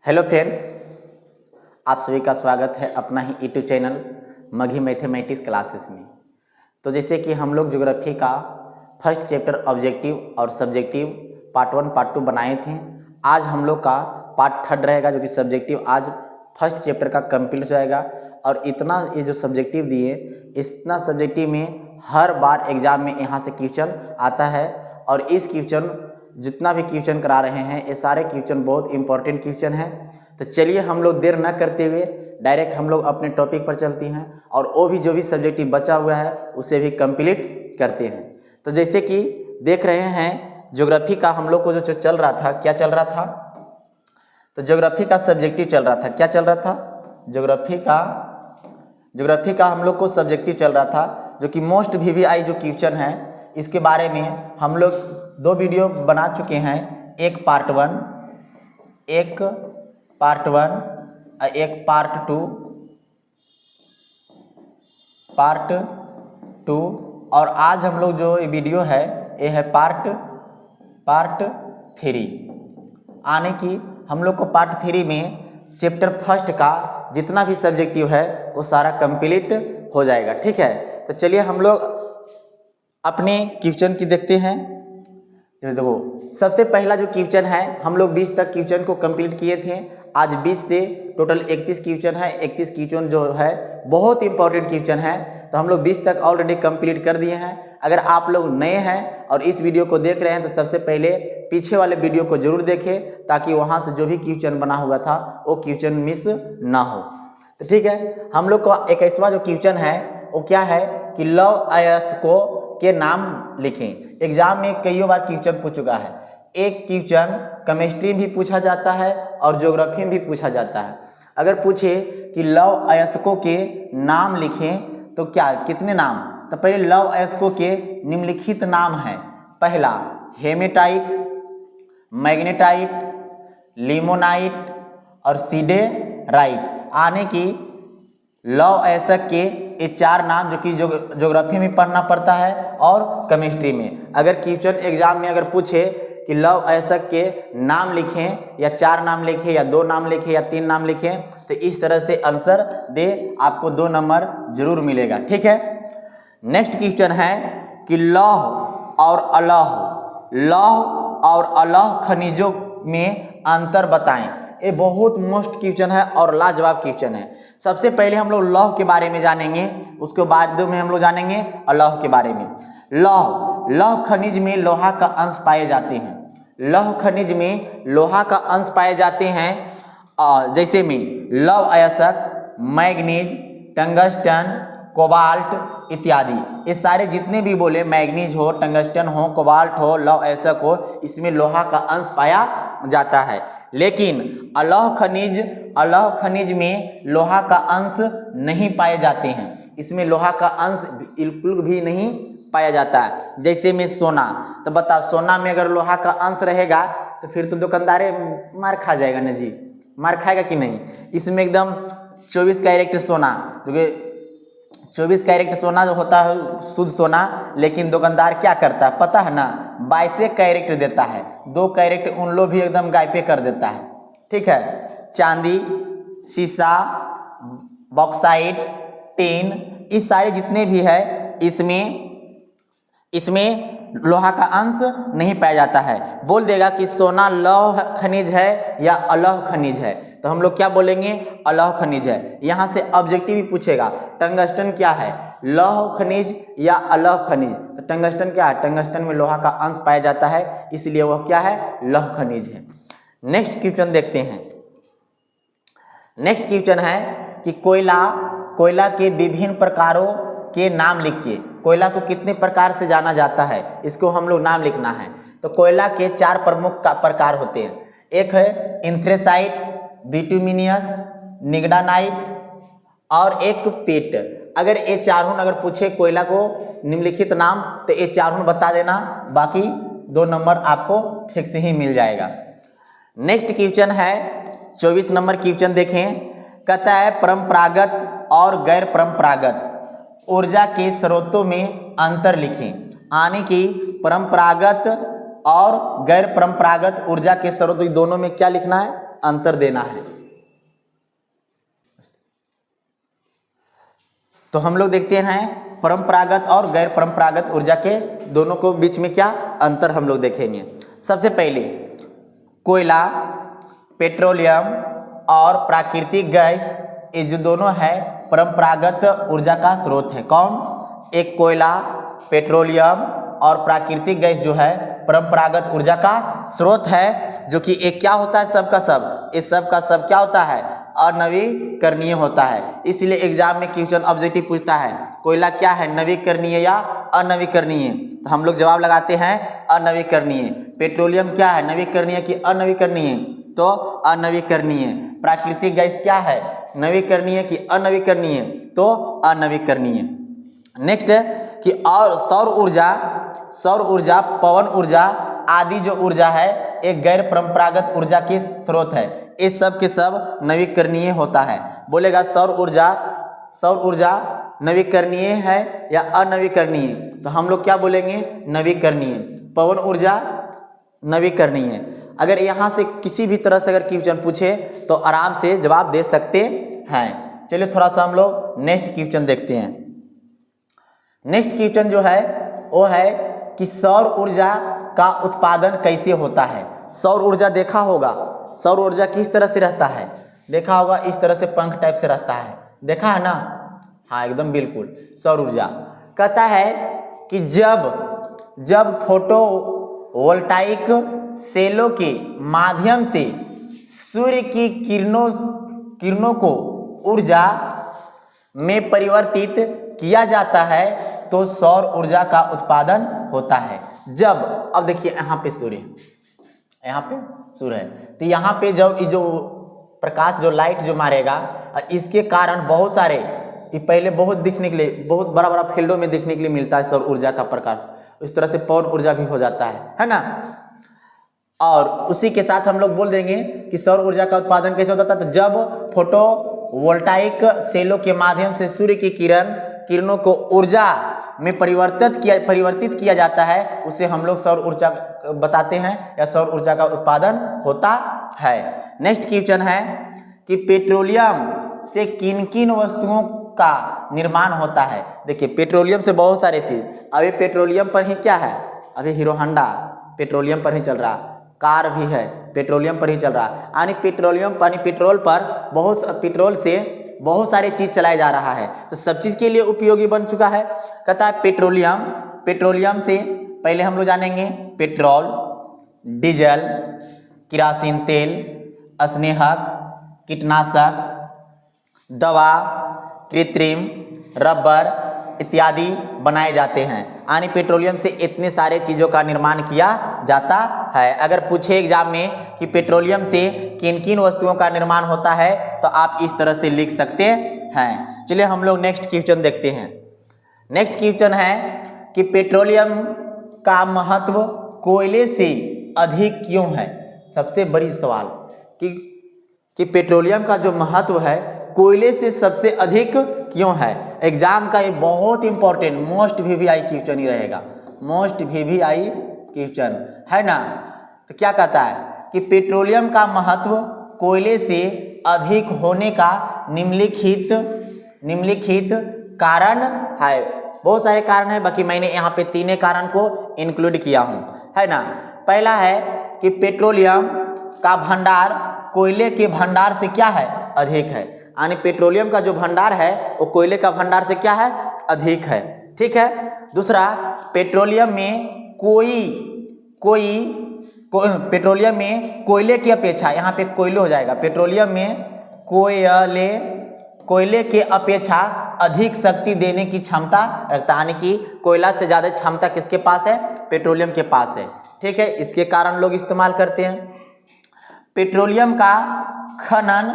Hello friends, आप सभी का स्वागत है अपना ही यूट्यूब चैनल मघी मैथमेटिक्स क्लासेस में। तो जैसे कि हम लोग ज्योग्राफी का फर्स्ट चैप्टर ऑब्जेक्टिव और सब्जेक्टिव पार्ट 1 पार्ट 2 बनाए थे। आज हम लोग का पार्ट 3 रहेगा जो कि सब्जेक्टिव आज फर्स्ट चैप्टर का कंप्लीट हो जाएगा। और इतना ये जो सब्जेक्टिव दिए, इतना सब्जेक्टिव में हर बार एग्जाम में यहाँ से क्वेश्चन आता है। और इस क्वेश्चन जितना भी क्वेश्चन करा रहे हैं ये सारे क्वेश्चन बहुत इंपॉर्टेंट क्वेश्चन हैं। तो चलिए हम लोग देर न करते हुए डायरेक्ट हम लोग अपने टॉपिक पर चलते हैं और वो भी जो भी सब्जेक्टिव बचा हुआ है उसे भी कंप्लीट करते हैं। तो जैसे कि देख रहे हैं ज्योग्राफी का हम लोग को जो चल रहा था, क्या चल रहा था? तो ज्योग्राफी का सब्जेक्टिव चल रहा था। क्या चल रहा था? ज्योग्राफी का हम लोग को सब्जेक्टिव चल रहा था, जो कि मोस्ट VVI जो क्वेश्चन है इसके बारे में हम लोग 2 वीडियो बना चुके हैं। एक पार्ट 1 और एक पार्ट 2 और आज हम लोग जो वीडियो है ये है पार्ट 3। आने की हम लोग को पार्ट 3 में चैप्टर फर्स्ट का जितना भी सब्जेक्टिव है वो सारा कंप्लीट हो जाएगा। ठीक है, तो चलिए हम लोग अपने क्वेश्चन की देखते हैं। देखो, सबसे पहला जो क्वेश्चन है हम लोग 20 तक क्वेश्चन को कंप्लीट किए थे। आज 20 से टोटल 31 क्वेश्चन है। 31 क्वेश्चन जो है बहुत इंपॉर्टेंट क्वेश्चन है, तो हम लोग 20 तक ऑलरेडी कंप्लीट कर दिए हैं। अगर आप लोग नए हैं और इस वीडियो को देख रहे हैं तो सबसे पहले पीछे वाले वीडियो को जरूर देखें, ताकि वहाँ से जो भी क्वेश्चन बना हुआ था वो क्वेश्चन मिस ना हो। तो ठीक है, हम लोग का 21वां जो क्वेश्चन है वो क्या है कि लव अयस्कों के नाम लिखें। एग्जाम में कई बार क्वेश्चन पूछ चुका है। एक क्वेश्चन केमिस्ट्री में भी पूछा जाता है और ज्योग्राफी में भी पूछा जाता है। अगर पूछे कि लव अयस्कों के नाम लिखें तो क्या कितने नाम? तो पहले लव अयस्कों के निम्नलिखित नाम है। पहला हेमेटाइट, मैग्नेटाइट, लिमोनाइट और सिडेराइट। आने की लव अयस्क के ये 4 नाम जो कि ज्योग्राफी में पढ़ना पड़ता है और केमिस्ट्री में। अगर क्वेश्चन एग्जाम में अगर पूछे कि लव अयस्क के नाम लिखें या 4 नाम लिखें या 2 नाम लिखें या 3 नाम लिखें, तो इस तरह से आंसर दे, आपको 2 नंबर जरूर मिलेगा। ठीक है, नेक्स्ट क्वेश्चन है कि लौह और अलौह खनिजों में अंतर बताएं। ये बहुत मोस्ट क्वेश्चन है और लाजवाब क्वेश्चन है। सबसे पहले हम लोग लौह के बारे में जानेंगे, उसके बाद में हम लोग जानेंगे अलौह के बारे में। लौह खनिज में लोहा का अंश पाए जाते हैं। लौह खनिज में लोहा का अंश पाए जाते हैं जैसे में लव अयस्क, मैग्नीज, टंगस्टन, कोबाल्ट इत्यादि। ये सारे जितने भी बोले, मैग्नीज हो, टंगस्टन हो, कोबाल्ट हो, लव अयस्क हो, इसमें लोहा का अंश पाया जाता है। लेकिन अलौह खनिज में लोहा का अंश नहीं पाए जाते हैं। इसमें लोहा का अंश बिल्कुल भी नहीं पाया जाता है। जैसे में सोना, तो बताओ सोना में अगर लोहा का अंश रहेगा तो फिर तो दुकानदारे मार खा जाएगा ना जी, मार खाएगा कि नहीं? इसमें एकदम 24 कैरेट सोना, क्योंकि 24 कैरेट सोना जो होता है शुद्ध सोना, लेकिन दुकानदार क्या करता है पता है ना? 22 कैरेट देता है। 2 कैरेट उन लोग भी एकदम गायबे कर देता है। ठीक है, चांदी, शीशा, बॉक्साइट, टीन, इस सारे जितने भी है इसमें लोहा का अंश नहीं पाया जाता है। बोल देगा कि सोना लौह खनिज है या अलौह खनिज है, तो हम लोग क्या बोलेंगे? अलौह खनिज है। यहाँ से ऑब्जेक्टिव भी पूछेगा टंगस्टन क्या है, लौह खनिज या अलौह खनिज? तो टंगस्टन क्या है? टंगस्टन में लोहा का अंश पाया जाता है, इसलिए वह क्या है? लौह खनिज है। नेक्स्ट क्वेश्चन देखते हैं। नेक्स्ट क्वेश्चन है कि कोयला के विभिन्न प्रकारों के नाम लिखिए। कोयला को कितने प्रकार से जाना जाता है, इसको हम लोग नाम लिखना है। तो कोयला के 4 प्रमुख प्रकार होते हैं। एक है एंथ्रेसाइट, बिटुमिनियस, निग्डानाइट और एक पेट। अगर ये चारों अगर पूछे कोयला को निम्नलिखित नाम, तो ये चारों बता देना, बाकी 2 नंबर आपको फिक्स ही मिल जाएगा। नेक्स्ट क्वेश्चन है 24 नंबर क्वेश्चन देखें। कहता है परंपरागत और गैर परंपरागत ऊर्जा के स्रोतों में अंतर लिखें। आने की परंपरागत और गैर परंपरागत ऊर्जा के स्रोत दोनों में क्या लिखना है? अंतर देना है। तो हम लोग देखते हैं परंपरागत और गैर परंपरागत ऊर्जा के दोनों को बीच में क्या अंतर हम लोग देखेंगे। सबसे पहले कोयला, पेट्रोलियम और प्राकृतिक गैस, ये जो दोनों है परंपरागत ऊर्जा का स्रोत है। कौन? एक कोयला, पेट्रोलियम और प्राकृतिक गैस जो है परंपरागत ऊर्जा का स्रोत है, जो कि एक क्या होता है, सब का सब, इस सब का सब क्या होता है, अनवीकरणीय होता है। इसलिए एग्जाम में क्वेश्चन ऑब्जेक्टिव पूछता है कोयला क्या है, नवीकरणीय या अनवीकरणीय, तो हम लोग जवाब लगाते हैं अनवीकरणीय। पेट्रोलियम क्या है, नवीकरणीय कि अनवीकरणीय, तो अनवीकरणीय। प्राकृतिक गैस क्या है, नवीकरणीय कि अनवीकरणीय, तो अनवीकरणीय। नेक्स्ट है कि और सौर ऊर्जा, पवन ऊर्जा आदि जो ऊर्जा है एक गैर परंपरागत ऊर्जा के स्रोत है। इस सब के सब नवीकरणीय होता है। बोलेगा सौर ऊर्जा नवीकरणीय है या अनवीकरणीय, तो हम लोग क्या बोलेंगे, नवीकरणीय। पवन ऊर्जा नवीकरणीय। अगर यहाँ से किसी भी तरह से अगर क्वेश्चन पूछे तो आराम से जवाब दे सकते हैं। चलिए थोड़ा सा हम लोग नेक्स्ट क्वेश्चन देखते हैं। नेक्स्ट क्वेश्चन जो है वो है कि सौर ऊर्जा का उत्पादन कैसे होता है। सौर ऊर्जा देखा होगा, सौर ऊर्जा किस तरह से रहता है, देखा होगा, इस तरह से पंख टाइप से रहता है, देखा है ना, हाँ एकदम बिल्कुल। सौर ऊर्जा कहता है कि जब फोटो वोल्टाइक सेलों के माध्यम से सूर्य की किरणों को ऊर्जा में परिवर्तित किया जाता है तो सौर ऊर्जा का उत्पादन होता है। जब, अब देखिए यहाँ पे सूर्य है, तो यहाँ पे जब जो प्रकाश जो लाइट जो मारेगा, इसके कारण बहुत सारे, ये पहले बहुत दिखने के लिए, बहुत बड़ा बड़ा फील्डों में देखने के लिए मिलता है सौर ऊर्जा का प्रकाश। इस तरह से पवन ऊर्जा भी हो जाता है ना। और उसी के साथ हम लोग बोल देंगे कि सौर ऊर्जा का उत्पादन कैसे होता था, तो जब फोटो वोल्टाइक सेलों के माध्यम से सूर्य की किरणों को ऊर्जा में परिवर्तित किया जाता है, उसे हम लोग सौर ऊर्जा बताते हैं या सौर ऊर्जा का उत्पादन होता है। नेक्स्ट क्वेश्चन है कि पेट्रोलियम से किन किन वस्तुओं का निर्माण होता है। देखिए पेट्रोलियम से बहुत सारे चीज, अभी पेट्रोलियम पर ही क्या है, अभी हीरो होंडा पेट्रोलियम पर ही चल रहा, कार भी है पेट्रोलियम पर ही चल रहा, यानी पेट्रोल से बहुत सारी चीज चलाया जा रहा है, तो सब चीज के लिए उपयोगी बन चुका है। कहता है पेट्रोलियम से पहले हम लोग जानेंगे पेट्रोल, डीजल, किरासिन तेल, स्नेहक, कीटनाशक, दवा, कृत्रिम रबर इत्यादि बनाए जाते हैं। यानी पेट्रोलियम से इतने सारे चीज़ों का निर्माण किया जाता है। अगर पूछे एग्जाम में कि पेट्रोलियम से किन किन वस्तुओं का निर्माण होता है, तो आप इस तरह से लिख सकते हैं। चलिए हम लोग नेक्स्ट क्वेश्चन देखते हैं। नेक्स्ट क्वेश्चन है कि पेट्रोलियम का महत्व कोयले से अधिक क्यों है। सबसे बड़ी सवाल कि पेट्रोलियम का जो महत्व है कोयले से सबसे अधिक क्यों है। एग्जाम का ये बहुत इंपॉर्टेंट मोस्ट VVI क्वेश्चन ही रहेगा, मोस्ट VVI क्वेश्चन है ना। तो क्या कहता है कि पेट्रोलियम का महत्व कोयले से अधिक होने का निम्नलिखित कारण है। बहुत सारे कारण है, बाकी मैंने यहाँ पे तीन कारण को इंक्लूड किया हूँ, है ना। पहला है कि पेट्रोलियम का भंडार कोयले के भंडार से क्या है, अधिक है। यानी पेट्रोलियम का जो भंडार है वो कोयले का भंडार से क्या है, अधिक है। ठीक है। दूसरा, पेट्रोलियम में पेट्रोलियम में कोयले की अपेक्षा, यहाँ पे कोयले हो जाएगा, पेट्रोलियम में कोयले के अपेक्षा अधिक शक्ति देने की क्षमता रखता है। यानी कि कोयला से ज़्यादा क्षमता किसके पास है, पेट्रोलियम के पास है। ठीक है, इसके कारण लोग इस्तेमाल करते हैं। पेट्रोलियम का खनन,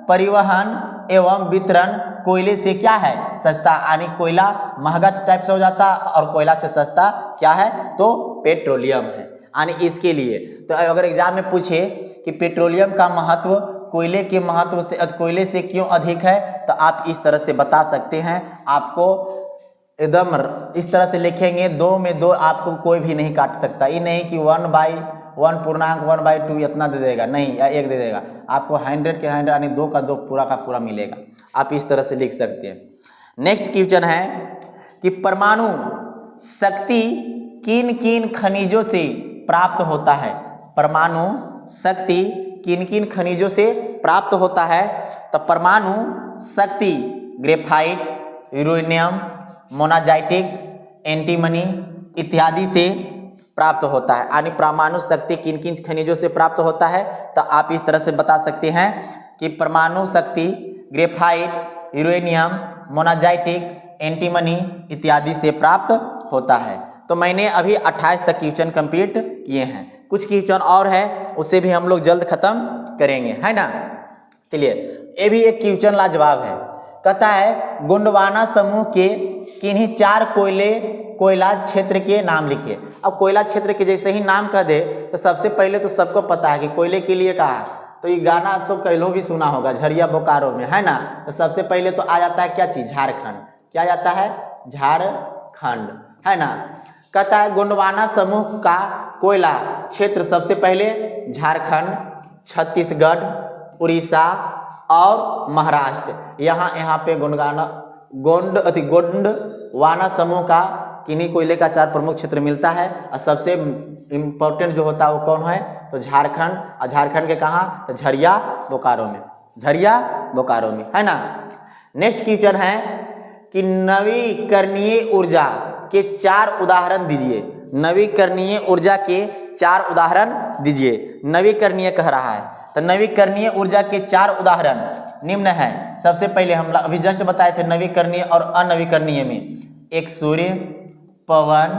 परिवहन एवं वितरण कोयले से क्या है, सस्ता। यानी कोयला महंगा टाइप से हो जाता और कोयला से सस्ता क्या है, तो पेट्रोलियम है। यानी इसके लिए तो अगर एग्जाम में पूछे कि पेट्रोलियम का महत्व कोयले से क्यों अधिक है, तो आप इस तरह से बता सकते हैं। आपको एकदम इस तरह से लिखेंगे, 2 में 2 आपको कोई भी नहीं काट सकता। ये नहीं कि 1/2 इतना दे देगा नहीं, या 1 दे देगा। आपको 100 के 100 यानी 2 का 2 पूरा का पूरा मिलेगा। आप इस तरह से लिख सकते हैं। नेक्स्ट क्वेश्चन है कि परमाणु शक्ति किन किन खनिजों से प्राप्त होता है। परमाणु शक्ति किन किन खनिजों से प्राप्त होता है। तो परमाणु शक्ति ग्रेफाइट, यूरेनियम, मोनाजाइटिक, एंटीमनी इत्यादि से प्राप्त होता है। यानी परमाणु शक्ति किन किन खनिजों से प्राप्त होता है। तो आप इस तरह से बता सकते हैं कि परमाणु शक्ति ग्रेफाइट, यूरेनियम, मोनाजाइटिक, एंटीमनी इत्यादि से प्राप्त होता है। तो मैंने अभी 28 तक क्वेश्चन कंप्लीट किए हैं। कुछ क्वेश्चन और है, उससे भी हम लोग जल्द खत्म करेंगे, है ना। चलिए, ये भी एक क्वेश्चन लाजवाब है। कहता है गोंडवाना समूह के किन्हीं 4 कोयला क्षेत्र के नाम लिखिए। अब कोयला क्षेत्र के जैसे ही नाम कह दे तो सबसे पहले तो सबको पता है कि कोयले के लिए कहा, तो ये गाना तो कहीं भी सुना होगा, झरिया बोकारो में, है ना। तो सबसे पहले तो आ जाता है क्या चीज, झारखंड। क्या जाता है, झारखंड, है ना। कहता है गोंडवाना समूह का कोयला क्षेत्र सबसे पहले झारखंड, छत्तीसगढ़, उड़ीसा और महाराष्ट्र। यहाँ पे गोंडवाना समूह का किन्हीं कोयले का 4 प्रमुख क्षेत्र मिलता है। और सबसे इम्पोर्टेंट जो होता है वो कौन है, तो झारखंड। और झारखंड के कहाँ, तो झरिया बोकारो में, झरिया बोकारो में, है ना। नेक्स्ट क्वेश्चन है कि नवीकरणीय ऊर्जा के 4 उदाहरण दीजिए। नवीकरणीय ऊर्जा के 4 उदाहरण दीजिए। नवीकरणीय कह रहा है, तो नवीकरणीय ऊर्जा के 4 उदाहरण निम्न है। सबसे पहले हम अभी जस्ट बताए थे नवीकरणीय और अनवीकरणीय में, एक सूर्य, पवन,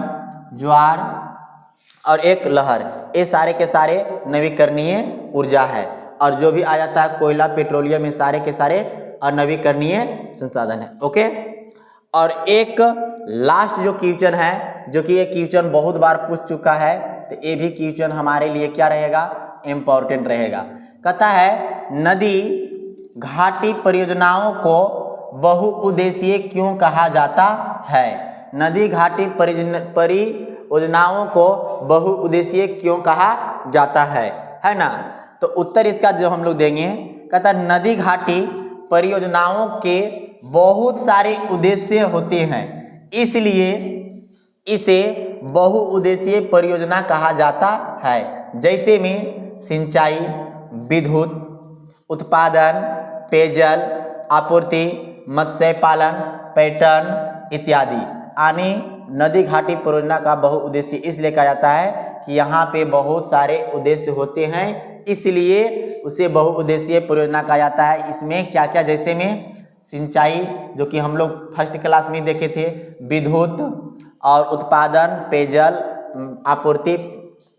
ज्वार और एक लहर। ये सारे के सारे नवीकरणीय ऊर्जा है। और जो भी आ जाता है कोयला, पेट्रोलियम, में सारे के सारे अनवीकरणीय संसाधन है। ओके। और एक लास्ट जो क्वेश्चन है, जो कि ये क्वेश्चन बहुत बार पूछ चुका है, तो ये भी क्वेश्चन हमारे लिए क्या रहेगा, इम्पोर्टेंट रहेगा। कहता है नदी घाटी परियोजनाओं को बहुउद्देशीय क्यों कहा जाता है। नदी घाटी परियोजनाओं को बहुउद्देशीय क्यों कहा जाता है ना। तो उत्तर इसका जो हम लोग देंगे, कहता है नदी घाटी परियोजनाओं के बहुत सारे उद्देश्य होते हैं, इसलिए इसे बहुउद्देशीय परियोजना कहा जाता है। जैसे में सिंचाई, विद्युत उत्पादन, पेयजल आपूर्ति, मत्स्य पालन, पर्यटन इत्यादि। यानी नदी घाटी परियोजना का बहुउद्देशीय इसलिए कहा जाता है कि यहाँ पे बहुत सारे उद्देश्य होते हैं, इसलिए उसे बहुउद्देशीय परियोजना कहा जाता है। इसमें क्या क्या, जैसे में सिंचाई जो कि हम लोग फर्स्ट क्लास में देखे थे, विद्युत और उत्पादन, पेयजल आपूर्ति,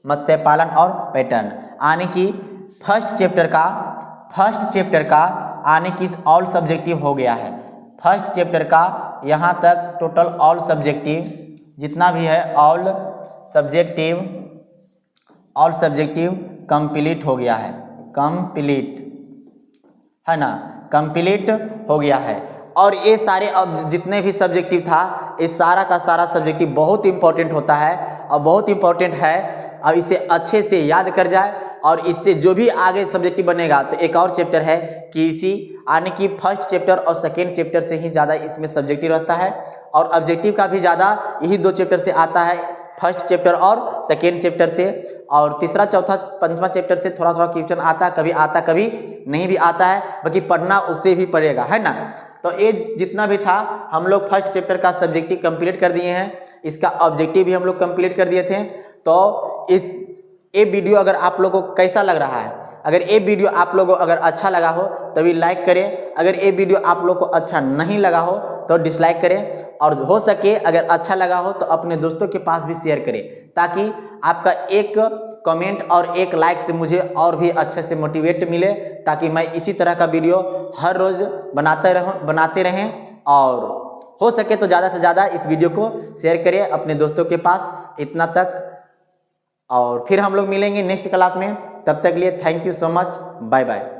मत्स्य पालन और पर्यटन। यानी कि फर्स्ट चैप्टर का आने की ऑल सब्जेक्टिव हो गया है। फर्स्ट चैप्टर का यहाँ तक टोटल ऑल सब्जेक्टिव जितना भी है, ऑल सब्जेक्टिव कंप्लीट हो गया है। कंप्लीट है ना, कंप्लीट हो गया है। और ये सारे अब जितने भी सब्जेक्टिव था, ये सारा का सारा सब्जेक्टिव बहुत इंपॉर्टेंट होता है और बहुत इंपॉर्टेंट है। और इसे अच्छे से याद कर जाए, और इससे जो भी आगे सब्जेक्टिव बनेगा। तो एक और चैप्टर है कृषि, यानी कि फर्स्ट चैप्टर और सेकेंड चैप्टर से ही ज़्यादा इसमें सब्जेक्टिव रहता है, और ऑब्जेक्टिव का भी ज़्यादा यही 2 चैप्टर से आता है, फर्स्ट चैप्टर और सेकेंड चैप्टर से। और तीसरा, चौथा, पंचमा चैप्टर से थोड़ा थोड़ा क्वेश्चन आता, कभी आता कभी नहीं भी आता है, बाकी पढ़ना उससे भी पड़ेगा, है ना। तो ये जितना भी था हम लोग फर्स्ट चैप्टर का सब्जेक्टिव कंप्लीट कर दिए हैं, इसका ऑब्जेक्टिव भी हम लोग कंप्लीट कर दिए थे। तो ये वीडियो अगर आप लोगों को कैसा लग रहा है, अगर ये वीडियो आप लोगों को अगर अच्छा लगा हो तभी लाइक करें, अगर ये वीडियो आप लोग को अच्छा नहीं लगा हो तो डिसलाइक करें, और हो सके अगर अच्छा लगा हो तो अपने दोस्तों के पास भी शेयर करें, ताकि आपका एक कमेंट और एक लाइक से मुझे और भी अच्छे से मोटिवेट मिले, ताकि मैं इसी तरह का वीडियो हर रोज़ बनाते रहें। और हो सके तो ज़्यादा से ज़्यादा इस वीडियो को शेयर करें अपने दोस्तों के पास। इतना तक, और फिर हम लोग मिलेंगे नेक्स्ट क्लास में। तब तक के लिए thank you so much, bye bye.